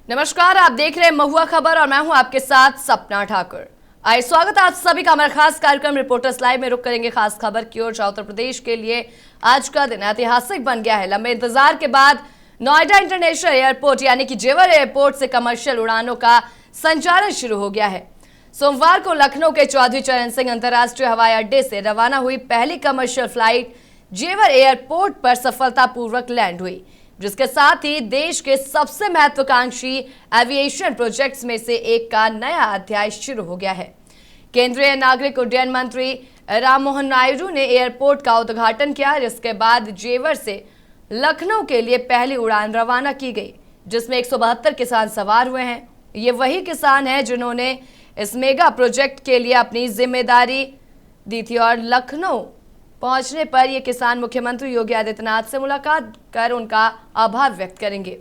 नमस्कार, आप देख रहे हैं महुआ खबर और मैं हूं आपके साथ सपना ठाकुर। आइए स्वागत है आप सभी का हमारा खास कार्यक्रम रिपोर्टर्स लाइव में। रुक करेंगे खास खबर की ओर। उत्तर प्रदेश के लिए आज का दिन ऐतिहासिक बन गया है। लंबे इंतजार के बाद नोएडा इंटरनेशनल एयरपोर्ट यानी कि जेवर एयरपोर्ट से कमर्शियल उड़ानों का संचालन शुरू हो गया है। सोमवार को लखनऊ के चौधरी चरण सिंह अंतर्राष्ट्रीय हवाई अड्डे से रवाना हुई पहली कमर्शियल फ्लाइट जेवर एयरपोर्ट पर सफलतापूर्वक लैंड हुई, जिसके साथ ही देश के सबसे महत्वाकांक्षी एविएशन प्रोजेक्ट्स में से एक का नया अध्याय शुरू हो गया है। केंद्रीय नागरिक उड्डयन मंत्री राममोहन नायडू ने एयरपोर्ट का उद्घाटन किया, जिसके बाद जेवर से लखनऊ के लिए पहली उड़ान रवाना की गई, जिसमें 172 किसान सवार हुए हैं। ये वही किसान हैं जिन्होंने इस मेगा प्रोजेक्ट के लिए अपनी जिम्मेदारी दी थी और लखनऊ पहुंचने पर ये किसान मुख्यमंत्री योगी आदित्यनाथ से मुलाकात कर उनका आभार व्यक्त करेंगे।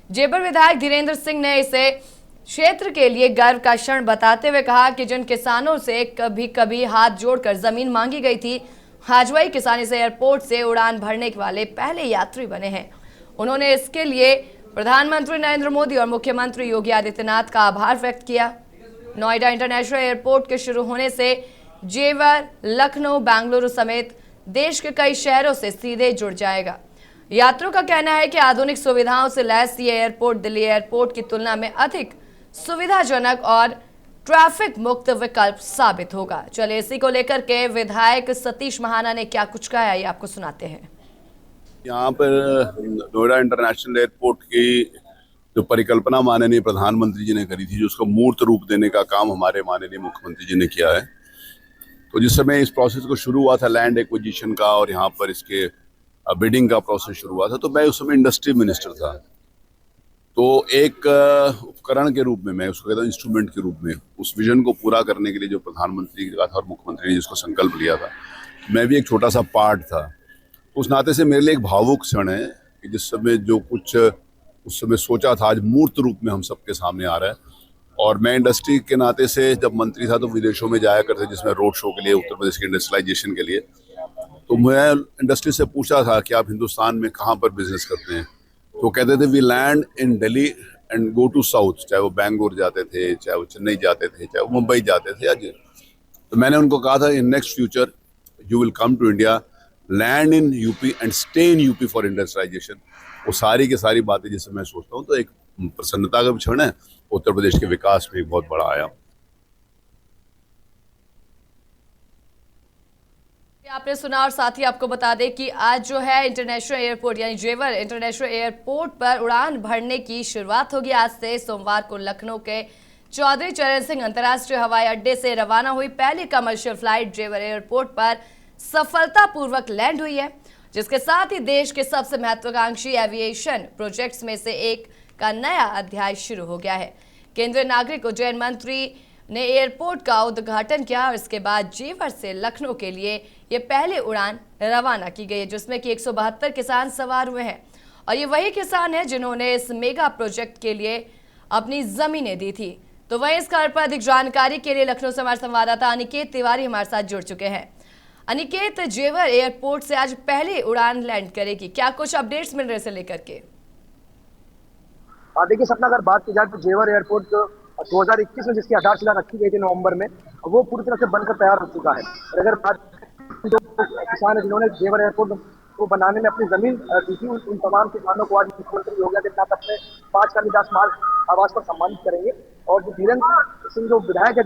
जेवर विधायक धीरेन्द्र सिंह ने इसे क्षेत्र के लिए गर्व का क्षण बताते हुए कहा कि जिन किसानों से कभी कभी हाथ जोड़कर जमीन मांगी गई थी, आज वही किसान इस एयरपोर्ट से उड़ान भरने वाले पहले यात्री बने हैं। उन्होंने इसके लिए प्रधानमंत्री नरेंद्र मोदी और मुख्यमंत्री योगी आदित्यनाथ का आभार व्यक्त किया। नोएडा इंटरनेशनल एयरपोर्ट के शुरू होने से जेवर, लखनऊ, बेंगलुरु समेत देश के कई शहरों से सीधे जुड़ जाएगा। यात्रियों का कहना है कि आधुनिक सुविधाओं से लैस ये एयरपोर्ट दिल्ली एयरपोर्ट की तुलना में अधिक सुविधाजनक और ट्रैफिक मुक्त विकल्प साबित होगा। चलिए इसी को लेकर के विधायक सतीश महाना ने क्या कुछ कहा है, ये आपको सुनाते हैं। यहाँ पर नोएडा इंटरनेशनल एयरपोर्ट की जो परिकल्पना माननीय प्रधानमंत्री जी ने करी थी, जो उसको मूर्त रूप देने का काम हमारे माननीय मुख्यमंत्री जी ने किया है। तो जिस समय इस प्रोसेस को शुरू हुआ था लैंड एक्विजिशन का और यहाँ पर इसके बिडिंग का प्रोसेस शुरू हुआ था, तो मैं उस समय इंडस्ट्री मिनिस्टर था। तो एक उपकरण के रूप में, मैं उसको कहता हूँ इंस्ट्रूमेंट के रूप में, उस विजन को पूरा करने के लिए जो प्रधानमंत्री का था और मुख्यमंत्री ने जिसको संकल्प लिया था, मैं भी एक छोटा सा पार्ट था। उस नाते से मेरे लिए एक भावुक क्षण है कि जिस समय जो कुछ उस समय सोचा था आज मूर्त रूप में हम सबके सामने आ रहा है। और मैं इंडस्ट्री के नाते से जब मंत्री था तो विदेशों में जाया करते, जिसमें रोड शो के लिए, उत्तर प्रदेश के इंडस्ट्रियलाइजेशन के लिए। तो मैं इंडस्ट्री से पूछा था कि आप हिंदुस्तान में कहाँ पर बिजनेस करते हैं, तो कहते थे we land in Delhi and go to south. चाहे वो बेंगलोर जाते थे, चाहे वो चेन्नई जाते थे, चाहे वो मुंबई जाते थे। आज तो मैंने उनको कहा था in next future you will come to India, land in UP and stay in UP for industrialisation. वो सारी की सारी बातें जिससे मैं सोचता हूँ तो एक प्रसन्नता का क्षण है, उत्तर प्रदेश के विकास में एक बहुत बड़ा आयाम। आपने सुना और साथ ही आपको बता दें कि आज जो है इंटरनेशनल एयरपोर्ट यानी जेवर इंटरनेशनल एयरपोर्ट पर उड़ान भरने की शुरुआत होगी। आज से सोमवार को लखनऊ के चौधरी चरण सिंह अंतर्राष्ट्रीय हवाई अड्डे से रवाना हुई पहली कमर्शियल फ्लाइट जेवर एयरपोर्ट पर सफलतापूर्वक लैंड हुई है, जिसके साथ ही देश के सबसे महत्वाकांक्षी एविएशन प्रोजेक्ट्स में से एक का नया अध्याय शुरू हो गया है। केंद्रीय नागरिक उड्डयन मंत्री ने एयरपोर्ट का उद्घाटन किया और इसके बाद जेवर से लखनऊ के लिए ये पहली उड़ान रवाना की गई है, जिसमें कि 172 किसान सवार हुए हैं। और ये वही किसान हैं जिन्होंने इस मेगा प्रोजेक्ट के लिए अपनी जमीनें दी थी। तो वहीं इस खबर पर अधिक जानकारी के लिए लखनऊ से हमारे संवाददाता अनिकेत तिवारी हमारे साथ जुड़ चुके हैं। अनिकेत, जेवर एयरपोर्ट से आज पहली उड़ान लैंड करेगी, क्या कुछ अपडेट्स मिल रहे से लेकर के? देखिए सपना, अगर बात की जाए तो जेवर एयरपोर्ट 2021 में जिसकी आधारशिला रखी गई थी नवंबर में, वो पूरी तरह से बनकर तैयार हो चुका है। और अगर बात जो किसान है जिन्होंने जेवर एयरपोर्ट को बनाने में अपनी जमीन दी थी, उन तमाम किसानों को आज मुख्यमंत्री योगी आदित्यनाथ अपने 5 का निवास मार्ग आवास पर सम्मानित करेंगे। और जो धीरेन्द्र सिंह जो विधायक है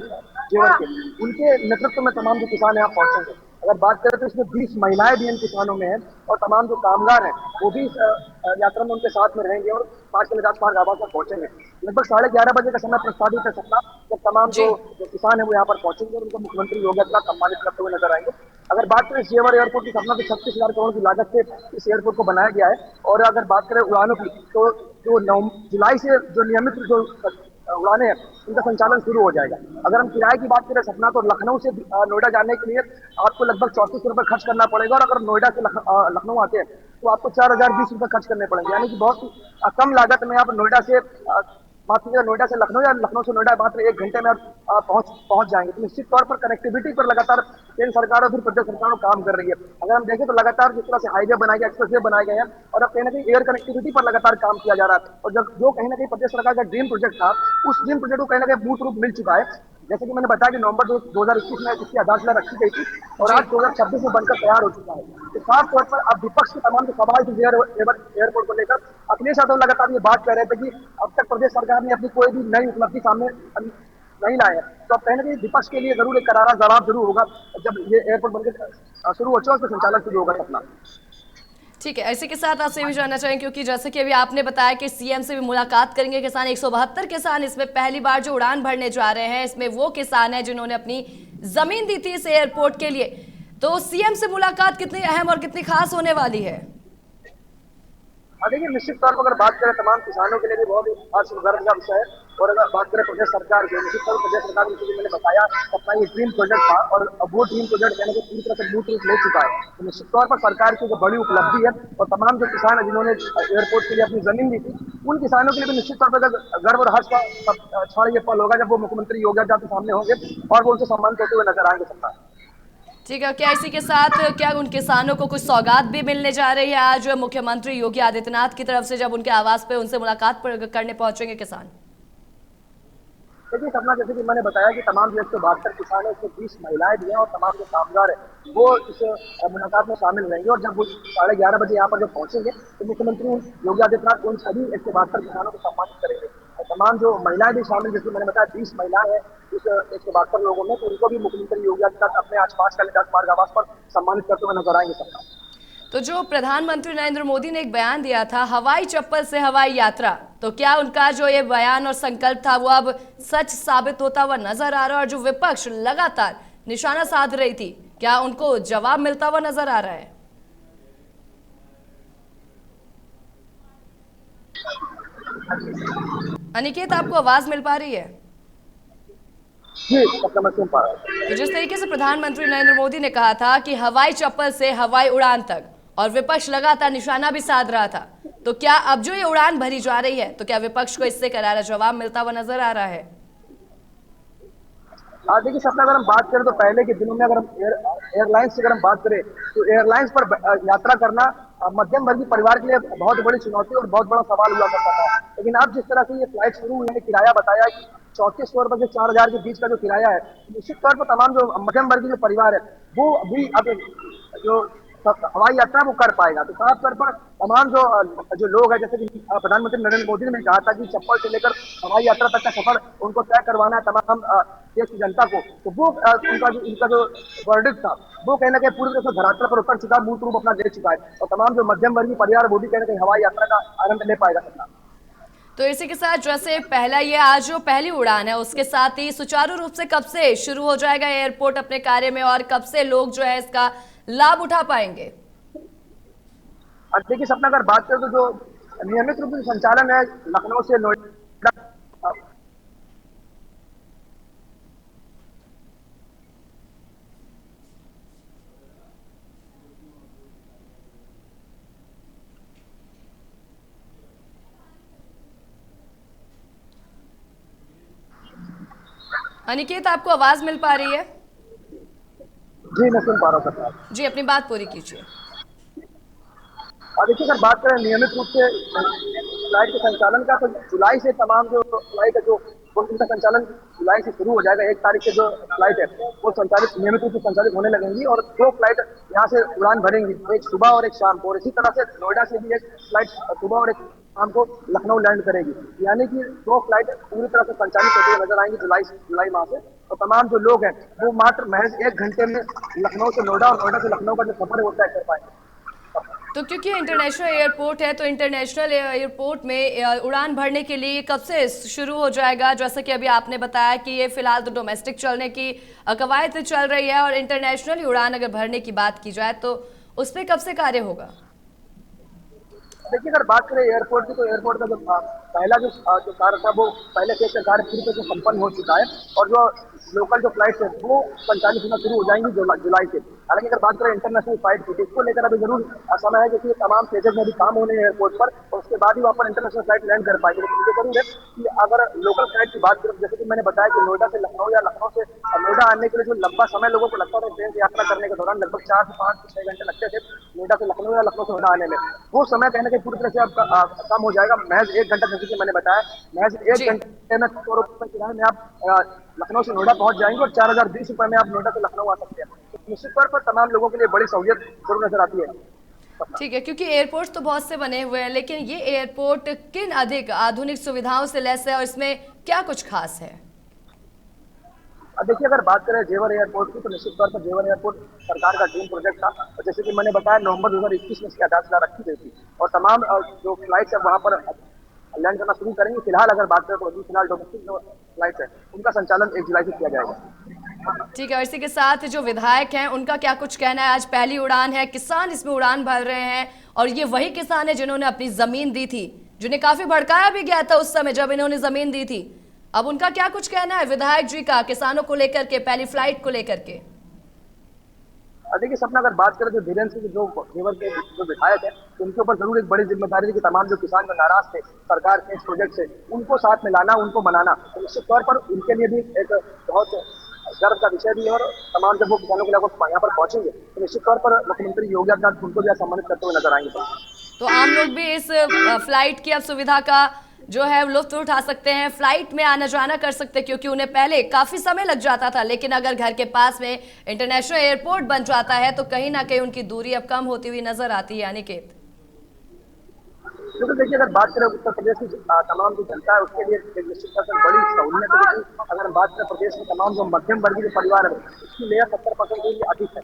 जेवर के, उनके नेतृत्व में तमाम जो किसान यहाँ पहुंचेंगे। अगर बात करें तो इसमें 20 महिलाएं भी इन किसानों में हैं और तमाम जो कामगार हैं वो भी यात्रा में उनके साथ में रहेंगे और 5 के निवास मार्ग आवास पर पहुंचेंगे। लगभग 11:30 बजे का समय प्रस्तावित है सपना, जब तमाम जो किसान है वो यहाँ पर पहुंचेंगे और उनको मुख्यमंत्री योगी आदित्यनाथ सम्मानित करते हुए नजर आएंगे। अगर बात करें जेवर एयरपोर्ट की सपना, तो 36,000 करोड़ की लागत से इस एयरपोर्ट को बनाया गया है। और अगर बात करें उड़ानों की, तो जो जुलाई से जो नियमित जो उड़ानें हैं उनका संचालन शुरू हो जाएगा। अगर हम किराए की बात करें सपना, तो लखनऊ से नोएडा जाने के लिए आपको लगभग 34 रुपये खर्च करना पड़ेगा। और अगर नोएडा से लखनऊ आते हैं तो आपको 4020 रुपये खर्च करने पड़ेंगे, यानी कि बहुत कम लागत में आप नोएडा से माफ कीजिएगा नोएडा से लखनऊ या लखनऊ से नोएडा मात्र 1 घंटे में आप पहुंच जाएंगे। तो निश्चित तौर पर कनेक्टिविटी पर लगातार केंद्र सरकार और फिर प्रदेश सरकार काम कर रही है। अगर हम देखें तो लगातार जिस तरह से हाईवे बनाए गए, एक्सप्रेस वे बनाए गए हैं और अब कहीं ना कहीं एयर कनेक्टिविटी पर लगातार काम किया जा रहा है। और जब जो कहीं ना कहीं प्रदेश सरकार का ड्रीम प्रोजेक्ट था, उस ड्रीम प्रोजेक्ट को कहीं ना कहीं मूर्त रूप मिल चुका है। जैसे कि मैंने बताया कि नवंबर 2021 में इसकी आधारशिला रखी गई थी और आज 2026 में बनकर तैयार हो चुका है। तो खास तौर पर अब विपक्ष के तमाम जो सवाल थे एयरपोर्ट को लेकर, अखिलेश यादव लगातार ये बात कर रहे थे कि अब तक प्रदेश सरकार ने अपनी कोई भी नई उपलब्धि सामने नहीं लाया है। तो अब कहीं ना कहीं विपक्ष के लिए जरूर एक करारा जवाब जरूर होगा जब ये एयरपोर्ट बनकर शुरू हो चुका, उसका संचालन शुरू होगा सपना। ठीक है, इसी के साथ आपसे भी जानना चाहेंगे क्योंकि जैसे कि अभी आपने बताया कि सीएम से भी मुलाकात करेंगे किसान। 172 किसान इसमें पहली बार जो उड़ान भरने जा रहे हैं, इसमें वो किसान हैं जिन्होंने अपनी जमीन दी थी इस एयरपोर्ट के लिए। तो सीएम से मुलाकात कितनी अहम और कितनी खास होने वाली है? देखिए निश्चित तौर पर अगर बात करें तमाम किसानों के लिए भी बहुत ही खास गर्व का विषय है। और अगर बात करें प्रदेश सरकार की, निश्चित तौर पर प्रदेश सरकार ने मैंने बताया अपना ये ड्रीम प्रोजेक्ट था और अब वो ड्रीम प्रोजेक्ट कहने को पूरी तरह से मूर्त रूप ले चुका है। तो निश्चित तौर पर सरकार की जो बड़ी उपलब्धि है और तमाम जो किसान है जिन्होंने एयरपोर्ट के लिए अपनी जमीन दी थी, उन किसानों के लिए भी निश्चित तौर पर गर्व और हर्ष का क्षण ये पल होगा जब वो मुख्यमंत्री योगी आदित्यनाथ के सामने होंगे और वो उनसे सम्मान करते हुए नजर आएंगे सबका। ठीक है, क्या इसी के साथ क्या उन किसानों को कुछ सौगात भी मिलने जा रही है आज मुख्यमंत्री योगी आदित्यनाथ की तरफ से जब उनके आवास पे उनसे मुलाकात करने पहुंचेंगे किसान? देखिए सपना, जैसे कि मैंने बताया कि तमाम जो 172 किसान है उसमें 20 महिलाएं भी हैं और तमाम जो कामगार है वो इस मुलाकात में शामिल रहेंगे। और जब वो 11:30 बजे यहाँ पर जब पहुंचेंगे तो मुख्यमंत्री योगी आदित्यनाथ उन सभी 172 किसानों को सम्मानित करेंगे। और तमाम जो महिलाएं भी शामिल, जैसे मैंने बताया 20 महिलाएं हैं इस 172 लोगों में, तो उनको भी मुख्यमंत्री योगी आदित्यनाथ अपने आसपास का निकास मार्ग आवास पर सम्मानित करते हुए नजर आएंगे सबका। तो जो प्रधानमंत्री नरेंद्र मोदी ने एक बयान दिया था हवाई चप्पल से हवाई यात्रा, तो क्या उनका जो ये बयान और संकल्प था वो अब सच साबित होता हुआ नजर आ रहा है? और जो विपक्ष लगातार निशाना साध रही थी, क्या उनको जवाब मिलता हुआ नजर आ रहा है? अनिकेत, आपको आवाज मिल पा रही है? तो जिस तरीके से प्रधानमंत्री नरेंद्र मोदी ने कहा था कि हवाई चप्पल से हवाई उड़ान तक, और विपक्ष लगातार निशाना भी साध रहा था, तो क्या अब जो ये उड़ान भरी जा रही है तो क्या विपक्ष को इससे करारा जवाब मिलता हुआ नजर आ रहा है? देखिए सपना, अगर हम बात करें तो पहले के दिनों में अगर हम एयरलाइंस की अगर हम बात करें तो एयरलाइंस पर यात्रा करना मध्यम वर्गीय परिवार के लिए बहुत बड़ी चुनौती और बहुत बड़ा सवाल हुआ करता था। लेकिन अब जिस तरह से ये फ्लाइट शुरू हुई है, किराया बताया कि 3400 रुपए से 4000 के बीच का जो किराया है, निश्चित तौर पर तमाम जो मध्यम वर्गीय जो परिवार है वो अभी अब जो हवाई यात्रा वो कर पाएगा। तो खासतौर पर तमाम जो लोग हैं, जैसे कि प्रधानमंत्री नरेंद्र मोदी ने कहा था कि चप्पल से लेकर हवाई यात्रा तक का सफर उनको तय करवाना है तमाम देश की जनता को, तो वो इनका जो वर्डिक्ट था वो कहीं ना कहीं पूरी तरह से धरातल पर उतर चुका है, मूर्त रूप अपना ले चुका है। और तमाम जो मध्यम वर्गीय परिवार वो भी कहीं ना कहीं हवाई यात्रा का आनंद ले पाएगा। तो इसी के साथ जैसे पहला ये आज जो पहली उड़ान है उसके साथ ही सुचारू रूप से कब से शुरू हो जाएगा एयरपोर्ट अपने कार्य में और कब से लोग जो है इसका लाभ उठा पाएंगे? देखिए सपना, अगर बात करें तो जो नियमित रूप से संचालन है लखनऊ से नोएडा, अनिकेत, आपको आवाज मिल पा रही है? जी मैं सुन पा रहा हूँ सर। जी, अपनी बात पूरी कीजिए। देखिए अगर बात करें नियमित रूप से फ्लाइट के संचालन का, तो जुलाई से तमाम जो फ्लाइट है जो उनका संचालन जुलाई से शुरू हो जाएगा। 1 तारीख से जो फ्लाइट है वो नियमित रूप से संचालित होने लगेंगी और 2 फ्लाइट यहाँ से उड़ान भरेंगी, एक सुबह और एक शाम को। और इसी तरह से नोएडा से भी एक फ्लाइट सुबह और एक शाम को लखनऊ लैंड करेगी, यानी कि 2 फ्लाइट पूरी तरह से संचालित होते हुए नजर आएंगी जुलाई माह से। तो तमाम जो लोग हैं वो मात्र महज 1 घंटे में लखनऊ से नोएडा और नोएडा से लखनऊ का जो सफर है वो तय कर पाएंगे। तो क्योंकि इंटरनेशनल एयरपोर्ट है तो इंटरनेशनल एयरपोर्ट में उड़ान भरने के लिए कब से शुरू हो जाएगा? जैसे कि अभी आपने बताया कि ये फिलहाल तो डोमेस्टिक चलने की कवायद चल रही है और इंटरनेशनल उड़ान अगर भरने की बात की जाए तो उस पर कब से कार्य होगा? देखिए अगर बात करें एयरपोर्ट की, तो एयरपोर्ट का जो पहला जो कार्य था वो पहले फेज का कार्य पूरी तरह से संपन्न हो चुका है और जो लोकल जो फ्लाइट है वो संचालित होना शुरू हो जाएंगी जुलाई से। हालांकि अगर बात करें इंटरनेशनल फ्लाइट की, इसको लेकर अभी जरूर समय है, क्योंकि तमाम फेजेज में भी काम होने हैं एयरपोर्ट पर और उसके बाद ही वहाँ पर इंटरनेशनल फ्लाइट लैंड कर पाएगी। लेकिन ये जरूर है कि अगर लोकल फ्लाइट की बात करें, जैसे कि मैंने बताया कि नोएडा से लखनऊ या लखनऊ से नोएडा आने के लिए जो लंबा समय लोगों को लगता था ट्रेन से यात्रा करने के दौरान, लगभग 4 से 5 से 6 घंटे लगते थे नोएडा से लखनऊ या लखनऊ से नोएडा आने में, वो समय कहीं ना कहीं पूरी तरह से अब कम हो जाएगा। महज 1 घंटा, जैसे कि मैंने बताया, महज 1 घंटे में 100 रुपए किराए में आप लखनऊ से नोएडा पहुंच जाएंगे और 4020 रुपए में आप नोएडा से लखनऊ आ सकते हैं। तो निश्चित तौर पर तमाम लोगों के लिए बड़ी सहूलियत जरूर नजर आती है। ठीक है, क्योंकि एयरपोर्ट तो बहुत से बने हुए हैं, लेकिन ये एयरपोर्ट किन अधिक आधुनिक सुविधाओं से लैस है और इसमें क्या कुछ खास है? देखिए, अगर बात करें जेवर एयरपोर्ट की, तो निश्चित तौर पर जेवर एयरपोर्ट सरकार का ड्रीम प्रोजेक्ट था और जैसे कि मैंने बताया नवंबर 2021 में इसकी आधारशिला रखी गई थी और तमाम जो फ्लाइट्स है वहाँ पर लैंड करना शुरू करेंगे। फिलहाल अगर बात करें तो अभी फिलहाल डोमेस्टिक जो फ्लाइट्स है उनका संचालन 1 जुलाई से किया जाएगा। ठीक है, और इसी के साथ जो विधायक हैं उनका क्या कुछ कहना है? आज पहली उड़ान है, किसान इसमें उड़ान भर रहे हैं और ये वही किसान है जिन्होंने अपनी जमीन दी थी, जिन्हें काफी भड़काया भी गया था उस समय जब इन्होंने जमीन दी थी। अब उनका क्या कुछ कहना है विधायक जी का किसानों को लेकर के, पहली फ्लाइट को लेकर के? देखिए सपना, अगर बात करें तो धीरेन्द्र सिंह जो जेवर के जो विधायक है उनके ऊपर जरूर एक बड़ी जिम्मेदारी थी कि तमाम जो किसान जो नाराज थे सरकार के इस प्रोजेक्ट से, उनको साथ में लाना, उनको मनाना। तो निश्चित तौर पर उनके लिए भी एक बहुत गर्व का विषय भी है और तमाम जब वो किसानों के लिए यहाँ पर पहुंचेंगे तो निश्चित तौर पर मुख्यमंत्री योगी आदित्यनाथ उनको भी सम्मानित करते हुए नजर आएंगे। तो आम लोग भी इस फ्लाइट की अब सुविधा का जो है लुत्फ उठा सकते हैं, फ्लाइट में आना जाना कर सकते हैं, क्योंकि उन्हें पहले काफी समय लग जाता था, लेकिन अगर घर के पास में इंटरनेशनल एयरपोर्ट बन जाता है तो कहीं ना कहीं उनकी दूरी अब कम होती हुई नजर आती है। अनिकेत, क्योंकि देखिए, अगर बात करें उत्तर प्रदेश की तमाम जो जनता है उसके लिए एक निश्चित तौर पर बड़ी सहूलियत है। अगर बात करें प्रदेश में तमाम जो मध्यम वर्गीय परिवार है उसकी लेयर 70% के लिए अधिक है।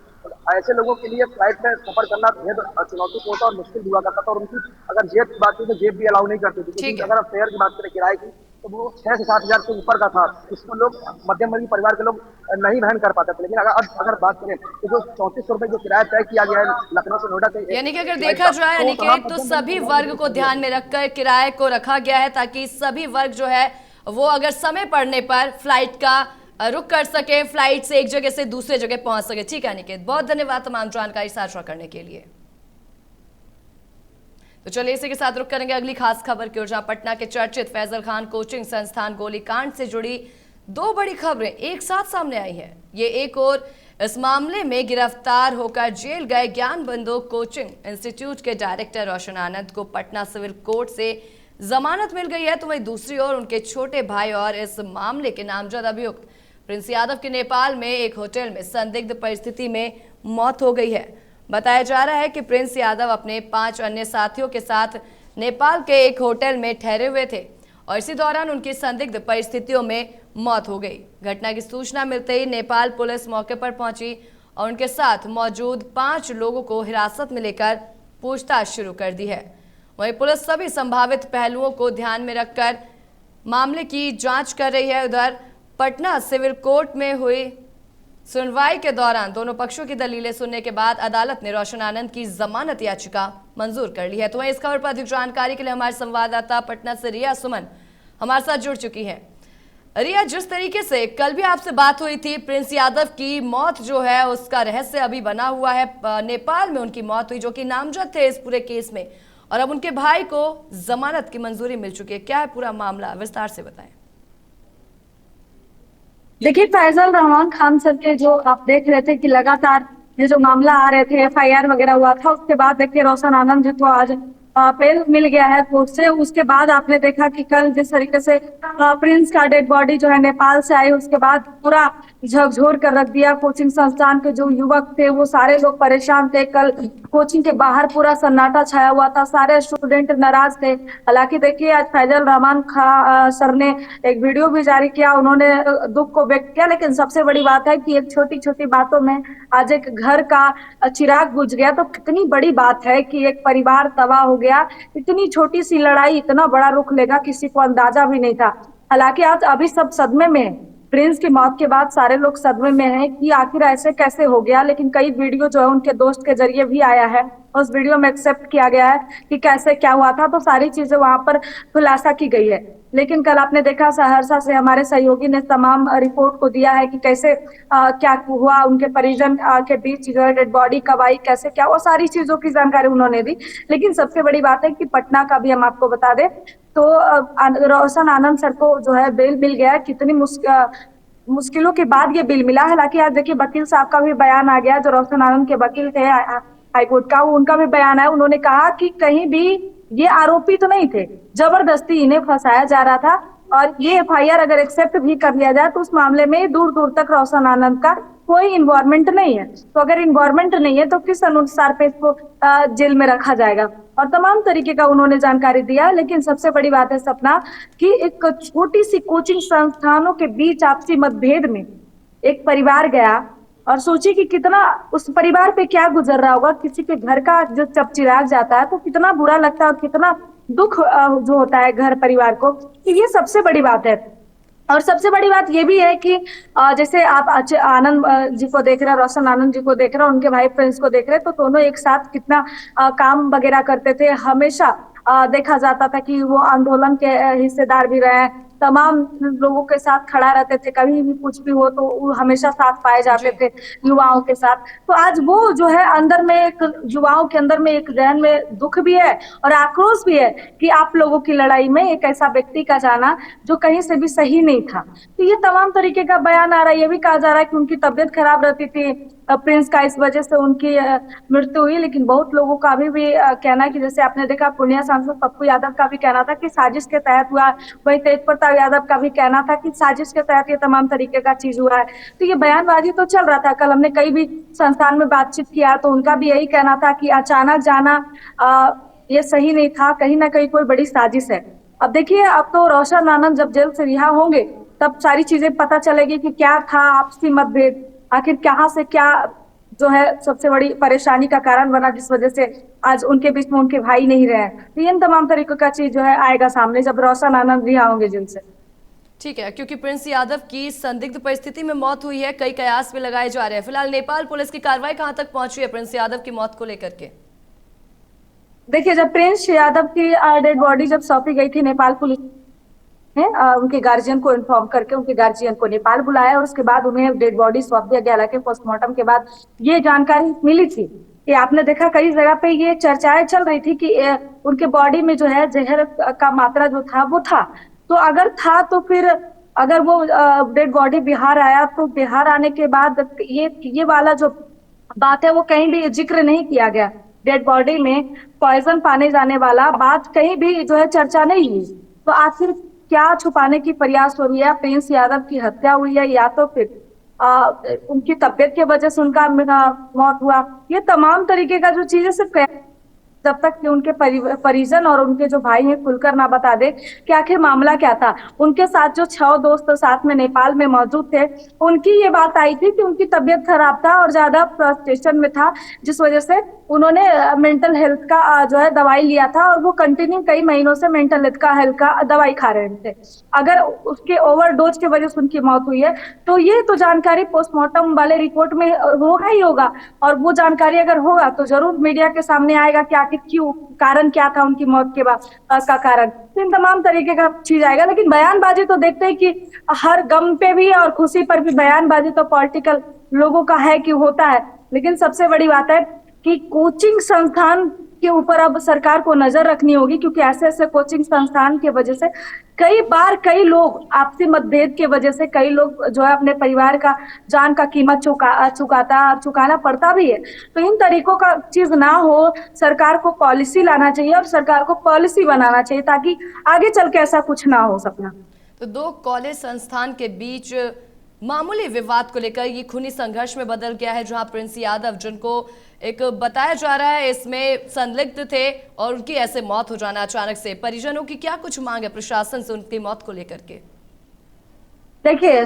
ऐसे लोगों के लिए फ्लाइट में सफर करना बेहद चुनौतीपूर्ण और मुश्किल हुआ करता था और उनकी अगर जेब की बात करें तो जेब भी अलाउ नहीं करती थी। अगर आप फेयर की बात करें किराए की तो वो 6 से 7 हजार से ऊपर का था, इसको लोग मध्यम वर्गीय परिवार के लोग नहीं वहन कर पाते थे। लेकिन अगर बात करें तो जो 3400 रुपए जो किराया तय किया गया है लखनऊ से नोएडा के, यानी कि अगर देखा जाए अनिकेत तो सभी वर्ग को ध्यान में रखकर किराए को रखा गया है ताकि सभी वर्ग जो है वो अगर समय पड़ने पर फ्लाइट का रुक कर सके, फ्लाइट से एक जगह से दूसरे जगह पहुंच सके। ठीक है अनिकेत, बहुत धन्यवाद तमाम जानकारी साझा करने के लिए। तो चलिए इसी के साथ रुक करेंगे अगली खास खबर की ओर, जहां पटना के चर्चित फैजल खान कोचिंग संस्थान गोलीकांड से जुड़ी 2 बड़ी खबरें एक साथ सामने आई है। ये एक और इस मामले में गिरफ्तार होकर जेल गए ज्ञान बंधु कोचिंग इंस्टीट्यूट के डायरेक्टर रोशन आनंद को पटना सिविल कोर्ट से जमानत मिल गई है, तो वहीं दूसरी ओर उनके छोटे भाई और इस मामले के नामजद अभियुक्त प्रिंस यादव की नेपाल में एक होटल में संदिग्ध परिस्थिति में मौत हो गई है। बताया जा रहा है कि प्रिंस यादव अपने 5 अन्य साथियों के साथ नेपाल के एक होटल में ठहरे हुए थे और इसी दौरान उनकी संदिग्ध परिस्थितियों में मौत हो गई। घटना की सूचना मिलते ही नेपाल पुलिस मौके पर पहुंची और उनके साथ मौजूद 5 लोगों को हिरासत में लेकर पूछताछ शुरू कर दी है। वहीं पुलिस सभी संभावित पहलुओं को ध्यान में रखकर मामले की जांच कर रही है। उधर पटना सिविल कोर्ट में हुई सुनवाई के दौरान दोनों पक्षों की दलीलें सुनने के बाद अदालत ने रोशन आनंद की जमानत याचिका मंजूर कर ली है। तो वहीं इस खबर पर अधिक जानकारी के लिए हमारे संवाददाता पटना से रिया सुमन हमारे साथ जुड़ चुकी है। रिया, जिस तरीके से कल भी आपसे बात हुई थी, प्रिंस यादव की मौत जो है उसका रहस्य अभी बना हुआ है। नेपाल में उनकी मौत हुई जो कि नामजद थे इस पूरे केस में, और अब उनके भाई को जमानत की मंजूरी मिल चुकी है। क्या है पूरा मामला, विस्तार से बताएं। देखिए, फैजल रहमान खान सर के जो आप देख रहे थे कि लगातार ये जो मामला आ रहे थे, FIR वगैरह हुआ था, उसके बाद देखिए रोशन आनंद जी को आज बेल मिल गया है कोर्ट से। उसके बाद आपने देखा कि कल जिस तरीके से प्रिंस का डेड बॉडी जो है नेपाल से आई, उसके बाद पूरा झकझोर कर रख दिया। कोचिंग संस्थान के जो युवक थे वो सारे लोग परेशान थे। कल कोचिंग के बाहर पूरा सन्नाटा छाया हुआ था, सारे स्टूडेंट नाराज थे। हालांकि देखिए आज फैजल रहमान सर ने एक वीडियो भी जारी किया, उन्होंने दुख को व्यक्त किया। लेकिन सबसे बड़ी बात है कि एक छोटी छोटी बातों में आज एक घर का चिराग बुझ गया। तो कितनी बड़ी बात है कि एक परिवार तबाह हो गया। इतनी छोटी सी लड़ाई इतना बड़ा रुख लेगा, किसी को अंदाजा भी नहीं था। हालांकि आज अभी सब सदमे में है। प्रिंस की मौत के बाद सारे लोग सदमे में हैं कि आखिर ऐसे कैसे हो गया। लेकिन कई वीडियो जो है उनके दोस्त के जरिए भी आया है उस वीडियो में एक्सेप्ट किया गया है कि कैसे क्या हुआ था, तो सारी चीजें वहां पर खुलासा की गई है। लेकिन कल आपने देखा सहरसा से हमारे सहयोगी ने तमाम रिपोर्ट को दिया है कि कैसे क्या हुआ, उनके परिजन के बीच जो है डेड बॉडी कब आई, कैसे क्या, वो सारी चीजों की जानकारी उन्होंने दी। लेकिन सबसे बड़ी बात है कि पटना का भी हम आपको बता दें तो रोशन आनंद सर को जो है बेल मिल गया। कितनी मुश्किलों के बाद ये बिल मिला। हालांकि आज देखिए वकील साहब का भी बयान आ गया, जो रोशन आनंद के वकील थे हाईकोर्ट का, उनका भी बयान है। उन्होंने कहा कि कहीं भी ये आरोपी तो नहीं थे, जबरदस्ती इन्हें फंसाया जा रहा था। और ये एफआईआर अगर एक्सेप्ट भी कर लिया जाए तो उस मामले में दूर दूर तक रोशन आनंद का कोई इन्वॉल्वमेंट नहीं है। तो अगर इन्वॉल्वमेंट नहीं है तो किस अनुसार पे इसको जेल में रखा जाएगा, और तमाम तरीके का उन्होंने जानकारी दिया। लेकिन सबसे बड़ी बात है सपना कि एक छोटी सी कोचिंग संस्थानों के बीच आपसी मतभेद में एक परिवार गया, और सोचिए कि कितना उस परिवार पे क्या गुजर रहा होगा। किसी के घर का जो जब चिराग जाता है तो कितना बुरा लगता है और कितना दुख जो होता है घर परिवार को। तो ये सबसे बड़ी बात है। और सबसे बड़ी बात ये भी है कि जैसे आप आनंद जी को देख रहे हैं, रोशन आनंद जी को देख रहे हैं, उनके भाई प्रिंस को देख रहे हैं, तो दोनों एक साथ कितना काम वगैरह करते थे। हमेशा देखा जाता था कि वो आंदोलन के हिस्सेदार भी रहे हैं, तमाम लोगों के साथ खड़ा रहते थे, कभी भी कुछ भी हो तो वो हमेशा साथ पाए जाते थे युवाओं के साथ। तो आज वो जो है अंदर में एक युवाओं के अंदर में एक जहन में दुख भी है और आक्रोश भी है कि आप लोगों की लड़ाई में एक ऐसा व्यक्ति का जाना जो कहीं से भी सही नहीं था। तो ये तमाम तरीके का बयान आ रहा है। ये भी कहा जा रहा है कि उनकी तबीयत खराब रहती थी प्रिंस का, इस वजह से उनकी मृत्यु हुई। लेकिन बहुत लोगों का अभी भी कहना है कि जैसे आपने देखा पूर्णिया सांसद पप्पू यादव का भी कहना था कि साजिश के तहत हुआ, वही तेज प्रताप यादव का भी कहना था कि साजिश के तहत ये तमाम तरीके का चीज हुआ है। तो ये बयानबाजी तो चल रहा था। कल हमने कई भी संस्थान में बातचीत किया तो उनका भी यही कहना था कि अचानक जाना ये सही नहीं था, कहीं ना कहीं कोई बड़ी साजिश है। अब देखिए, अब तो रोशन आनंद जब जेल से रिहा होंगे तब सारी चीजें पता चलेगी कि क्या था आपसी मतभेद, आखिर कहाँ से क्या जो है सबसे बड़ी परेशानी का कारण बना जिस वजह से आज उनके बीच में उनके भाई नहीं रहे। तो इन तमाम तरीकों का चीज जो है आएगा सामने जब रोशन आनंद रिहा होंगे जेल से। ठीक है, क्योंकि प्रिंस यादव की संदिग्ध परिस्थिति में मौत हुई है, कई कयास भी लगाए जा रहे हैं। फिलहाल नेपाल पुलिस की कार्रवाई कहां तक पहुंची है प्रिंस यादव की मौत को लेकर के? देखिए, जब प्रिंस यादव की डेड बॉडी जब सौंपी गई थी नेपाल पुलिस ने उनके गार्जियन को इन्फॉर्म करके उनके गार्जियन को नेपाल बुलाया और उसके बाद उन्हें डेड बॉडी सौंप दिया गया। हालांकि पोस्टमार्टम के बाद ये जानकारी मिली थी कि आपने देखा कई जगह पे ये चर्चाएं चल रही थी कि उनके बॉडी में जो है जहर का मात्रा जो था वो था। तो अगर था तो फिर अगर वो डेड बॉडी बिहार आया तो बिहार आने के बाद ये वाला जो बात है वो कहीं भी जिक्र नहीं किया गया। डेड बॉडी में पॉइजन पाने जाने वाला बात कहीं भी जो है चर्चा नहीं हुई। तो आखिर क्या छुपाने की प्रयास हो रही है? प्रिंस यादव की हत्या हुई है या तो फिर उनकी तबियत की वजह से उनका मौत हुआ? ये तमाम तरीके का जो चीजें सिर्फ जब तक कि उनके परिजन और उनके जो भाई हैं खुलकर ना बता दे कि आखिर मामला क्या था। उनके साथ जो 6 दोस्त साथ में नेपाल में मौजूद थे, उनकी ये बात आई थी कि उनकी तबीयत खराब था और ज्यादा फ्रस्ट्रेशन में था, जिस वजह से उन्होंने मेंटल हेल्थ का जो है दवाई लिया था और वो कंटिन्यू कई महीनों से मेंटल हेल्थ का दवाई खा रहे थे। अगर उसके ओवरडोज की वजह से उनकी मौत हुई है तो ये तो जानकारी पोस्टमार्टम वाले रिपोर्ट में होगा ही होगा, और वो जानकारी अगर होगा तो जरूर मीडिया के सामने आएगा कि आखिर क्यों, कारण क्या था उनकी मौत के बाद का कारण। तो इन तमाम तरीके का चीज आएगा। लेकिन बयानबाजी तो देखते हैं कि हर गम पे भी और खुशी पर भी बयानबाजी तो पॉलिटिकल लोगों का है कि होता है। लेकिन सबसे बड़ी बात है कि कोचिंग संस्थान के ऊपर अब सरकार को नजर रखनी होगी, क्योंकि ऐसे ऐसे कोचिंग संस्थान की वजह से कई बार कई लोग आपसी मतभेद के वजह से कई लोग जो है अपने परिवार का जान का कीमत चुकाना पड़ता भी है। तो इन तरीकों का चीज ना हो, सरकार को पॉलिसी लाना चाहिए और सरकार को पॉलिसी बनाना चाहिए ताकि आगे चल के ऐसा कुछ ना हो सपना। तो 2 कॉलेज संस्थान के बीच मामूली विवाद को लेकर ये खूनी संघर्ष में बदल गया है, जहां प्रिंस यादव, जिनको एक बताया जा रहा है इसमें संलिग्ध थे और उनकी ऐसे मौत हो जाना अचानक से, परिजनों की क्या कुछ मांग है प्रशासन से उनकी मौत को लेकर के? देखिए,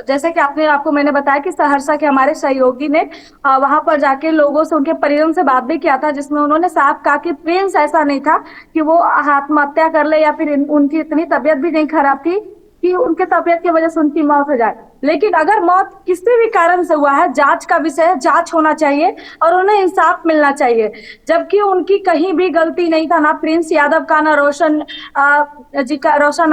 जैसे कि आपको मैंने बताया कि सहरसा के हमारे सहयोगी ने वहां पर जाके लोगों से, उनके परिजन से बात भी किया था, जिसमें उन्होंने साफ कहा कि प्रिंस ऐसा नहीं था कि वो आत्महत्या कर ले या फिर उनकी इतनी तबीयत भी नहीं खराब थी कि उनके तबीयत की वजह से उनकी मौत हो जाए। लेकिन अगर मौत किसी भी कारण से हुआ है, जांच का विषय है, जांच होना चाहिए और उन्हें इंसाफ मिलना चाहिए। जबकि उनकी कहीं भी गलती नहीं था, ना प्रिंस यादव का, ना रोशन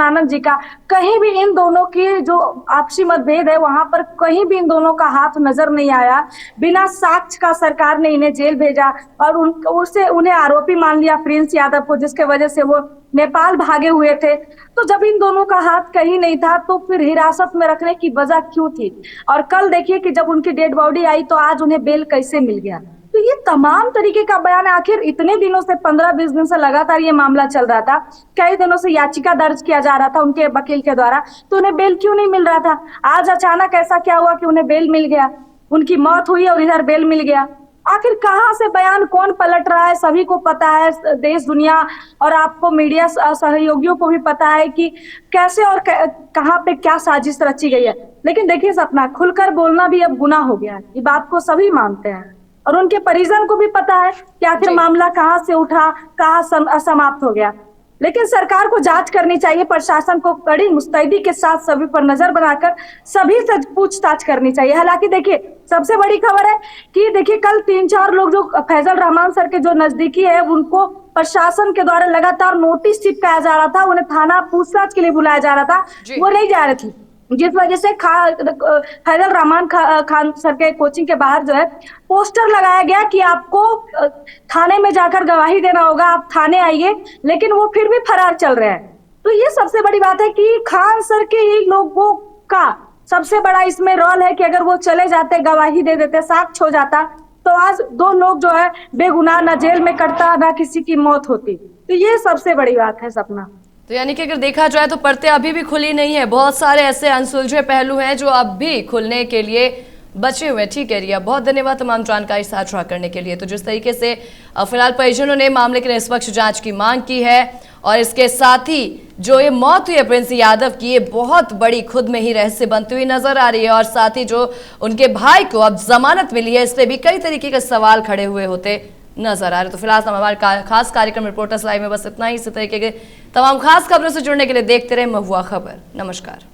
आनंद जी का। कहीं भी इन दोनों की जो आपसी मतभेद है वहां पर कहीं भी इन दोनों का हाथ नजर नहीं आया। बिना साक्ष्य का सरकार ने इन्हें जेल भेजा और उन्हें आरोपी मान लिया प्रिंस यादव को, जिसके वजह से वो नेपाल भागे हुए थे। तो जब इन दोनों का हाथ कहीं नहीं था तो फिर हिरासत में रखने की वजह क्यों थी? और कल देखिए कि जब उनकी डेड बॉडी आई तो आज उन्हें बेल कैसे मिल गया? तो ये तमाम तरीके का बयान है। आखिर इतने दिनों से 15-20 दिन से लगातार ये मामला चल रहा था, कई दिनों से याचिका दर्ज किया जा रहा था उनके वकील के द्वारा, तो उन्हें बेल क्यों नहीं मिल रहा था? आज अचानक ऐसा क्या हुआ कि उन्हें बेल मिल गया? उनकी मौत हुई और इधर बेल मिल गया। आखिर कहाँ से बयान कौन पलट रहा है? सभी को पता है, देश दुनिया और आपको मीडिया सहयोगियों को भी पता है कि कैसे और कहाँ पे क्या साजिश रची गई है। लेकिन देखिए सपना, खुलकर बोलना भी अब गुनाह हो गया है, ये बात को सभी मानते हैं और उनके परिजन को भी पता है कि आखिर मामला कहाँ से उठा, कहाँ समाप्त हो गया। लेकिन सरकार को जांच करनी चाहिए, प्रशासन को कड़ी मुस्तैदी के साथ सभी पर नजर बनाकर सभी से पूछताछ करनी चाहिए। हालांकि देखिए सबसे बड़ी खबर है कि देखिए कल 3-4 लोग जो फैजल रहमान सर के जो नजदीकी है उनको प्रशासन के द्वारा लगातार नोटिस चिपकाया जा रहा था, उन्हें थाना पूछताछ के लिए बुलाया जा रहा था, वो नहीं जा रही थी, जिस वजह से फैजल रहमान खान सर के कोचिंग के बाहर जो है पोस्टर लगाया गया कि आपको थाने में जाकर गवाही देना होगा, आप थाने आइए, लेकिन वो फिर भी फरार चल रहे हैं। तो ये सबसे बड़ी बात है कि खान सर के ही लोगों का सबसे बड़ा इसमें रोल है कि अगर वो चले जाते, गवाही दे देते, साक्ष्य हो जाता, तो आज 2 लोग जो है बेगुनाह ना जेल में कटता, ना किसी की मौत होती। तो ये सबसे बड़ी बात है सपना। तो यानी कि अगर देखा जाए तो परतें अभी भी खुली नहीं है, बहुत सारे ऐसे अनसुलझे पहलू हैं जो अब भी खुलने के लिए बचे हुए। ठीक है रिया, बहुत धन्यवाद तमाम जानकारी साझा करने के लिए। तो जिस तरीके से फिलहाल परिजनों ने मामले की निष्पक्ष जांच की मांग की है और इसके साथ ही जो ये मौत हुई है प्रिंस यादव की, ये बहुत बड़ी खुद में ही रहस्य बनती हुई नजर आ रही है और साथ ही जो उनके भाई को अब जमानत मिली है, इस पर भी कई तरीके के सवाल खड़े हुए होते नजर आ रहे। तो फिलहाल हमारे खास कार्यक्रम रिपोर्टर्स लाइव में बस इतना ही। इसी तरीके के तमाम खास खबरों से जुड़ने के लिए देखते रहे महुआ खबर। नमस्कार।